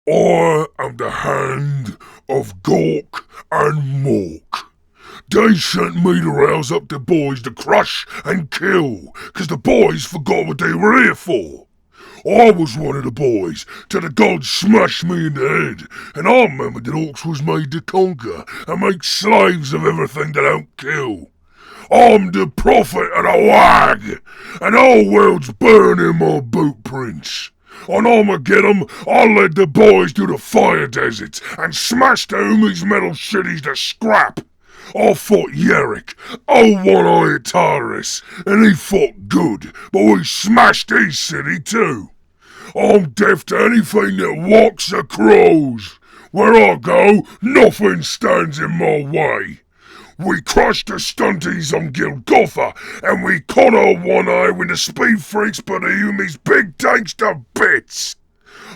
I am the hand of Gork and Mork. They sent me to rouse up the boys to crush and kill, 'cause the boys forgot what they were here for. I was one of the boys till the gods smashed me in the head, and I remembered that orcs was made to conquer and make slaves of everything that don't kill. I'm the prophet of the wag, and all world's burning my boot prints. On Armageddon, I led the boys through the fire deserts and smashed the Umi's metal cities to scrap. I fought Yerick, old one-eyed Tyrus, and he fought good, but we smashed his city too. I'm deaf to anything that walks or crawls. Where I go, nothing stands in my way. We crushed the stunties on Gilgotha, and we caught our one eye when the speed freaks put the Umi's big tanks to bits.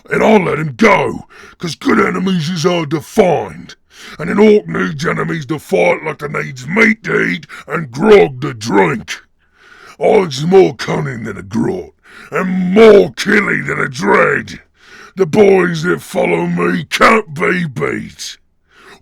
And I let him go, 'cause good enemies is hard to find. And an orc needs enemies to fight like they needs meat to eat and grog to drink. I's more cunning than a grot, and more killy than a dread. The boys that follow me can't be beat.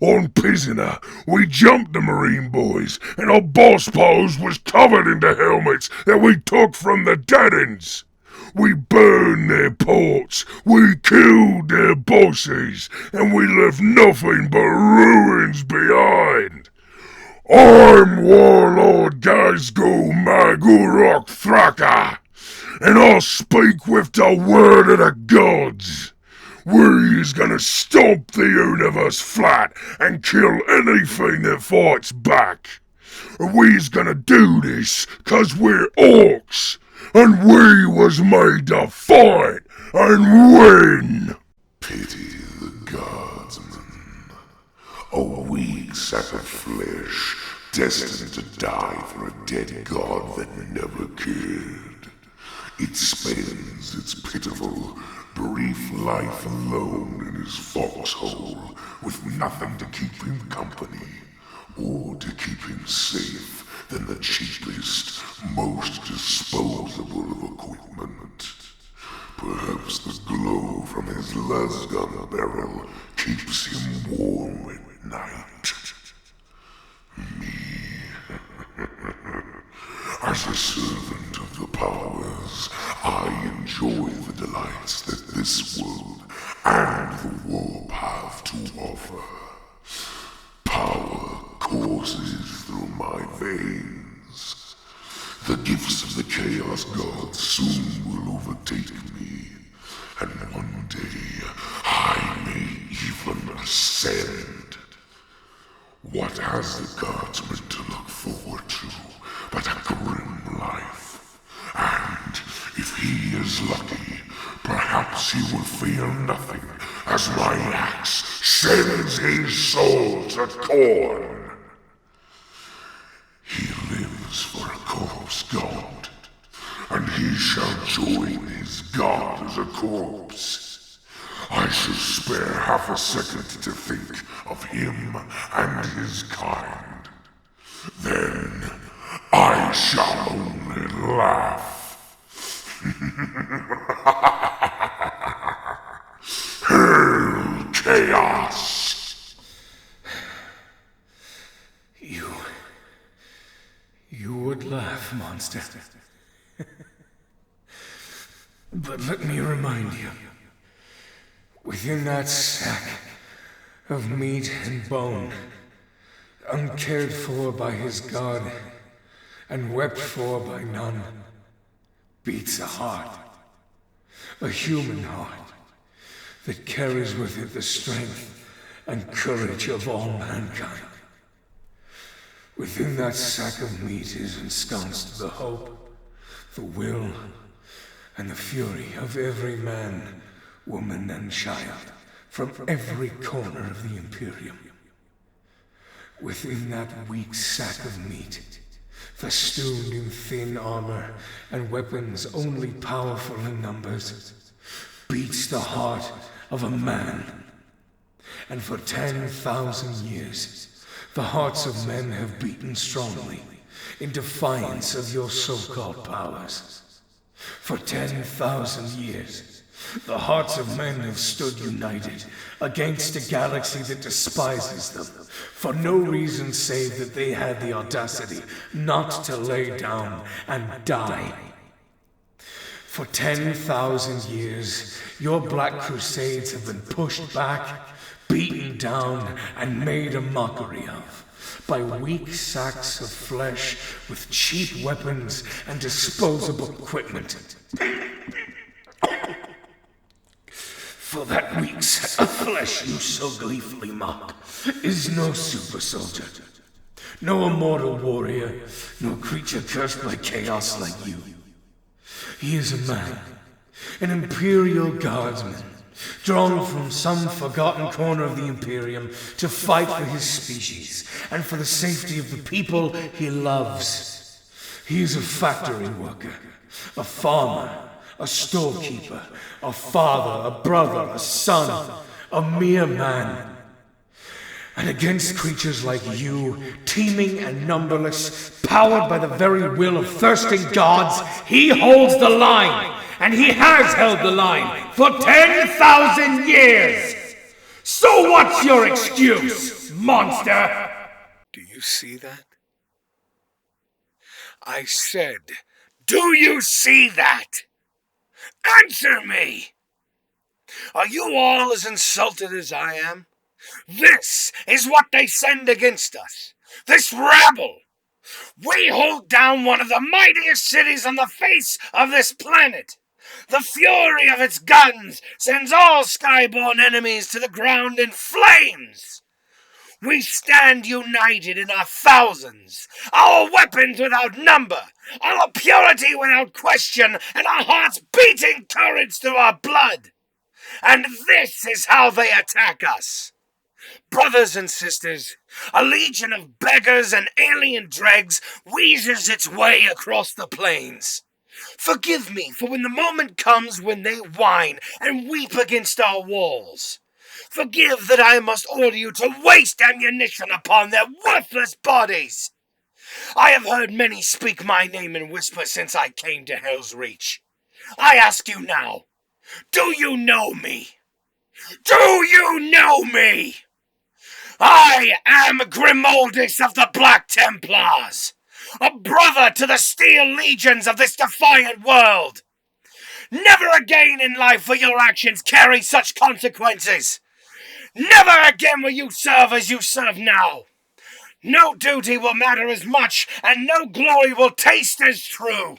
On Pisana, we jumped the Marine boys, and our boss pose was covered in the helmets that we took from the dead-ends. We burned their ports, we killed their bosses, and we left nothing but ruins behind. I'm Warlord Gazgul Magurok Thraka, and I'll speak with the word of the gods. We is gonna stomp the universe flat and kill anything that fights back. We's gonna do this 'cause we're orcs, and we was made to fight and win. Pity the guardsman, a weak sack of flesh, destined to die for a dead god that never cared. It spends its pitiful, brief life alone in his foxhole, with nothing to keep him company, or to keep him safe than the cheapest, most disposable of equipment. Perhaps the glow from his lasgun barrel keeps him warm at night. Me, as a servant of the powers, I enjoy the delights that this world and the warp have to offer. Power courses through my veins. The gifts of the Chaos Gods soon will overtake me, and one day I may even ascend. What has the gods meant to look forward to but a grim life? And if he is lucky, perhaps he will fear nothing as my axe sends his soul to Khorne. He lives for a corpse god, and he shall join his god as a corpse. I shall spare half a second to think of him and his kind. Then I shall only laugh. Hail Chaos! You would laugh, monster. But let me remind you, within that sack of meat and bone, uncared for by his god, and wept for by none, beats a heart, a human heart, that carries with it the strength and courage of all mankind. Within that sack of meat is ensconced the hope, the will, and the fury of every man, woman, and child from every corner of the Imperium. Within that weak sack of meat, festooned in thin armor and weapons only powerful in numbers, beats the heart of a man. And for 10,000 years, the hearts of men have beaten strongly in defiance of your so-called powers. For 10,000 years, The hearts of men have stood united against a galaxy that despises them, for no reason save that they had the audacity not to lay down and die. For 10,000 years, your Black Crusades have been pushed back, beaten down, and made a mockery of by weak sacks of flesh with cheap weapons and disposable equipment. For that weak sack of flesh you so gleefully mock is no super soldier, no immortal warrior, no creature cursed by chaos like you. He is a man, an Imperial Guardsman, drawn from some forgotten corner of the Imperium to fight for his species and for the safety of the people he loves. He is a factory worker, a farmer, a storekeeper, a father, a brother, a son, a mere man. And against creatures like you, teeming and numberless, powered by the very will of thirsting gods, he holds the line. And he has held the line for 10,000 years! So what's your excuse, monster? Do you see that? I said, do you see that? Answer me! Are you all as insulted as I am? This is what they send against us. This rabble. We hold down one of the mightiest cities on the face of this planet. The fury of its guns sends all skyborne enemies to the ground in flames. We stand united in our thousands, our weapons without number, our purity without question, and our hearts beating courage through our blood. And this is how they attack us. Brothers and sisters, a legion of beggars and alien dregs wheezes its way across the plains. Forgive me for when the moment comes when they whine and weep against our walls. Forgive that I must order you to waste ammunition upon their worthless bodies. I have heard many speak my name in whisper since I came to Hell's Reach. I ask you now, do you know me? Do you know me? I am Grimoldus of the Black Templars, a brother to the steel legions of this defiant world. Never again in life will your actions carry such consequences. Never again will you serve as you serve now. No duty will matter as much, and no glory will taste as true.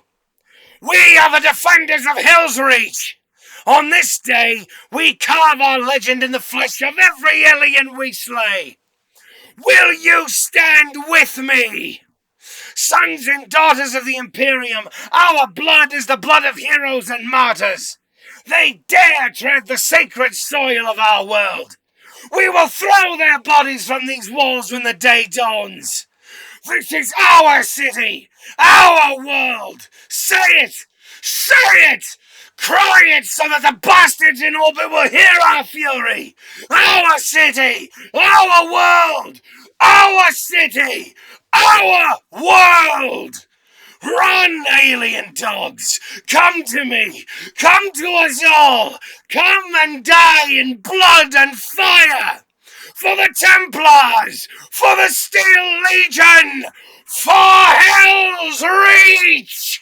We are the defenders of Hell's Reach. On this day, we carve our legend in the flesh of every alien we slay. Will you stand with me? Sons and daughters of the Imperium, our blood is the blood of heroes and martyrs. They dare tread the sacred soil of our world. We will throw their bodies from these walls when the day dawns. This is our city, our world. Say it! Say it! Cry it so that the bastards in orbit will hear our fury! Our city! Our world! Our city! Our world! Run, alien dogs! Come to me! Come to us all! Come and die in blood and fire! For the Templars! For the Steel Legion! For Hell's Reach!